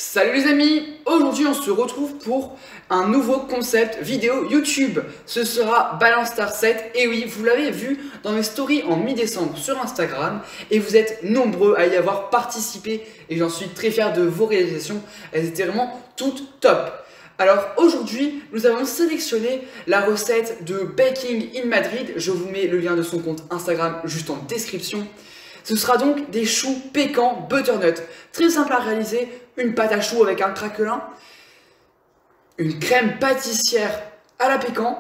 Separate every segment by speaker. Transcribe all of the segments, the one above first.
Speaker 1: Salut les amis, aujourd'hui on se retrouve pour un nouveau concept vidéo YouTube. Ce sera Balance Star 7 et oui, vous l'avez vu dans mes stories en mi-décembre sur Instagram et vous êtes nombreux à y avoir participé et j'en suis très fier de vos réalisations, elles étaient vraiment toutes top. Alors aujourd'hui, nous avons sélectionné la recette de Baking in Madrid, je vous mets le lien de son compte Instagram juste en description. Ce sera donc des choux pécans butternut. Très simple à réaliser, une pâte à choux avec un craquelin, une crème pâtissière à la pécan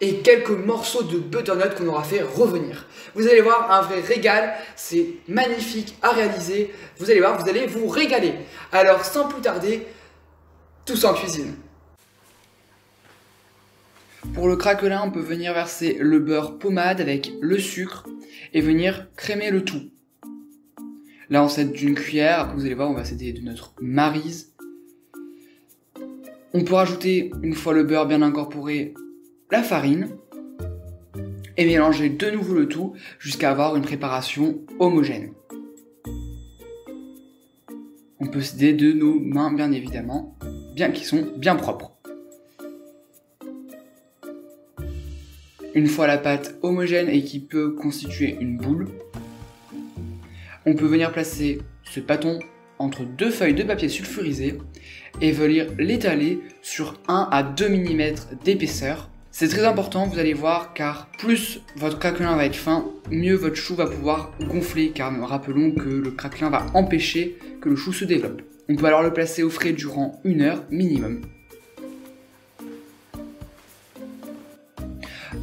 Speaker 1: et quelques morceaux de butternut qu'on aura fait revenir. Vous allez voir un vrai régal, c'est magnifique à réaliser. Vous allez voir, vous allez vous régaler. Alors sans plus tarder, tous en cuisine. Pour le craquelin, on peut venir verser le beurre pommade avec le sucre et venir crémer le tout. Là, on s'aide d'une cuillère. Après, vous allez voir, on va s'aider de notre maryse. On peut rajouter, une fois le beurre bien incorporé, la farine et mélanger de nouveau le tout jusqu'à avoir une préparation homogène. On peut s'aider de nos mains, bien évidemment, bien qu'ils sont bien propres. Une fois la pâte homogène et qui peut constituer une boule, on peut venir placer ce pâton entre deux feuilles de papier sulfurisé et venir l'étaler sur 1 à 2 mm d'épaisseur. C'est très important, vous allez voir, car plus votre craquelin va être fin, mieux votre chou va pouvoir gonfler, car nous rappelons que le craquelin va empêcher que le chou se développe. On peut alors le placer au frais durant 1 heure minimum.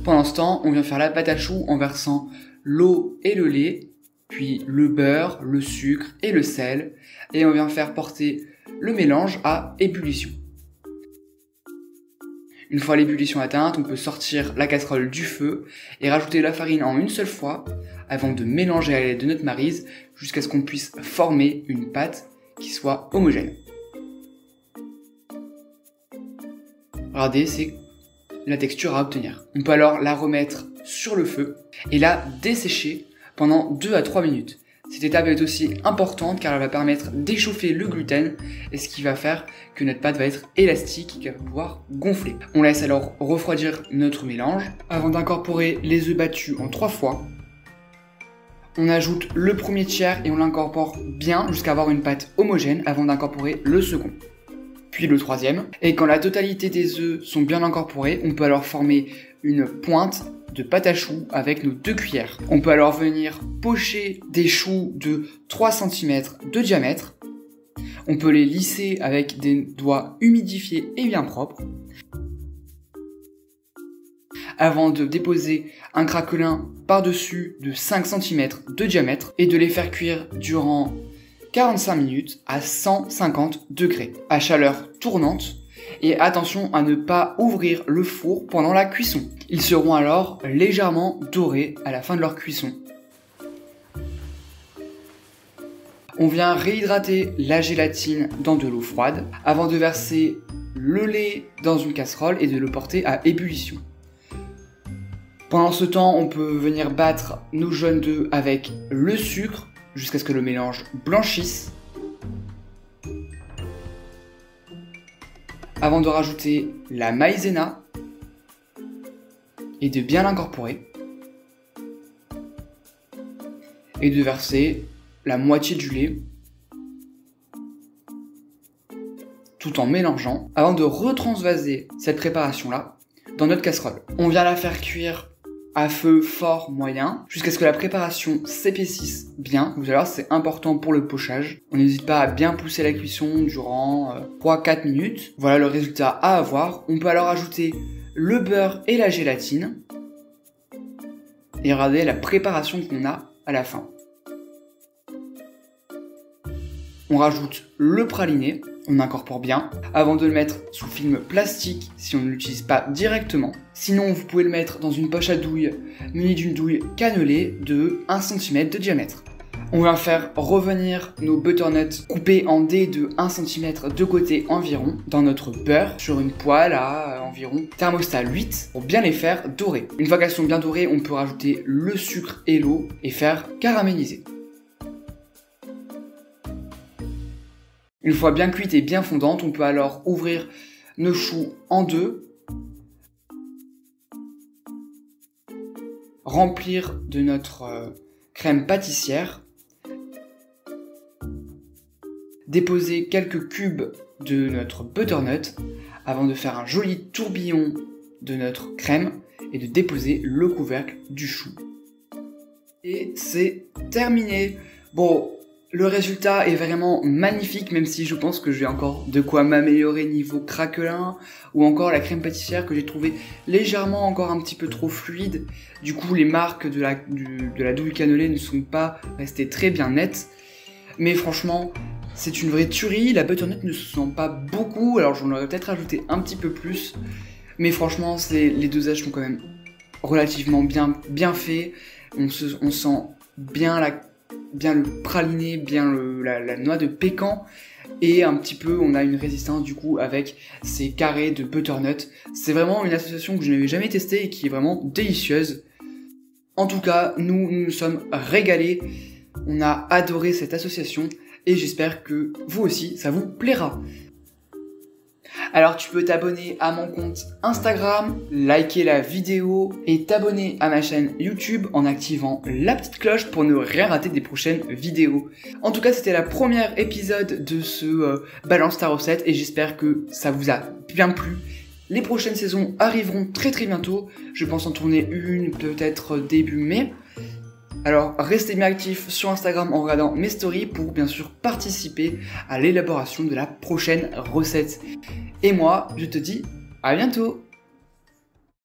Speaker 1: Pendant ce temps, on vient faire la pâte à choux en versant l'eau et le lait, puis le beurre, le sucre et le sel, et on vient faire porter le mélange à ébullition. Une fois l'ébullition atteinte, on peut sortir la casserole du feu et rajouter la farine en une seule fois avant de mélanger à l'aide de notre maryse jusqu'à ce qu'on puisse former une pâte qui soit homogène. Regardez, c'est la texture à obtenir. On peut alors la remettre sur le feu et la dessécher pendant 2 à 3 minutes. Cette étape est aussi importante car elle va permettre d'échauffer le gluten et ce qui va faire que notre pâte va être élastique et qu'elle va pouvoir gonfler. On laisse alors refroidir notre mélange avant d'incorporer les œufs battus en 3 fois. On ajoute le premier tiers et on l'incorpore bien jusqu'à avoir une pâte homogène avant d'incorporer le second. Puis le troisième. Et quand la totalité des œufs sont bien incorporés, on peut alors former une pointe de pâte à choux avec nos 2 cuillères. On peut alors venir pocher des choux de 3 cm de diamètre. On peut les lisser avec des doigts humidifiés et bien propres. Avant de déposer un craquelin par-dessus de 5 cm de diamètre et de les faire cuire durant 45 minutes à 150 degrés, à chaleur tournante, et attention à ne pas ouvrir le four pendant la cuisson. Ils seront alors légèrement dorés à la fin de leur cuisson. On vient réhydrater la gélatine dans de l'eau froide avant de verser le lait dans une casserole et de le porter à ébullition. Pendant ce temps, on peut venir battre nos jaunes d'œufs avec le sucre jusqu'à ce que le mélange blanchisse. Avant de rajouter la maïzena et de bien l'incorporer. Et de verser la moitié du lait tout en mélangeant avant de retransvaser cette préparation-là dans notre casserole. On vient la faire cuire à feu fort moyen jusqu'à ce que la préparation s'épaississe bien. Vous allez voir, c'est important pour le pochage. On n'hésite pas à bien pousser la cuisson durant 3-4 minutes. Voilà le résultat à avoir. On peut alors ajouter le beurre et la gélatine et regardez la préparation qu'on a à la fin. On rajoute le praliné, on incorpore bien, avant de le mettre sous film plastique si on ne l'utilise pas directement. Sinon, vous pouvez le mettre dans une poche à douille munie d'une douille cannelée de 1 cm de diamètre. On va faire revenir nos butternuts coupés en dés de 1 cm de côté environ dans notre beurre sur une poêle à environ thermostat 8 pour bien les faire dorer. Une fois qu'elles sont bien dorées, on peut rajouter le sucre et l'eau et faire caraméliser. Une fois bien cuite et bien fondante, on peut alors ouvrir nos choux en deux, remplir de notre crème pâtissière, déposer quelques cubes de notre butternut avant de faire un joli tourbillon de notre crème et de déposer le couvercle du chou. Et c'est terminé. Bon, le résultat est vraiment magnifique, même si je pense que j'ai encore de quoi m'améliorer niveau craquelin, ou encore la crème pâtissière que j'ai trouvé légèrement encore un petit peu trop fluide. Du coup, les marques de la douille cannelée ne sont pas restées très bien nettes. Mais franchement, c'est une vraie tuerie. La butternut ne se sent pas beaucoup, alors j'en aurais peut-être rajouté un petit peu plus. Mais franchement, les dosages sont quand même relativement bien faits. On sent bien le praliné, bien la noix de pécan, et un petit peu on a une résistance du coup avec ces carrés de butternut. C'est vraiment une association que je n'avais jamais testée et qui est vraiment délicieuse. En tout cas, nous sommes régalés, on a adoré cette association et j'espère que vous aussi ça vous plaira. Alors tu peux t'abonner à mon compte Instagram, liker la vidéo et t'abonner à ma chaîne YouTube en activant la petite cloche pour ne rien rater des prochaines vidéos. En tout cas, c'était le premier épisode de ce Balance ta recette et j'espère que ça vous a bien plu. Les prochaines saisons arriveront très bientôt, je pense en tourner une peut-être début mai. Alors restez bien actifs sur Instagram en regardant mes stories pour bien sûr participer à l'élaboration de la prochaine recette. Et moi, je te dis à bientôt!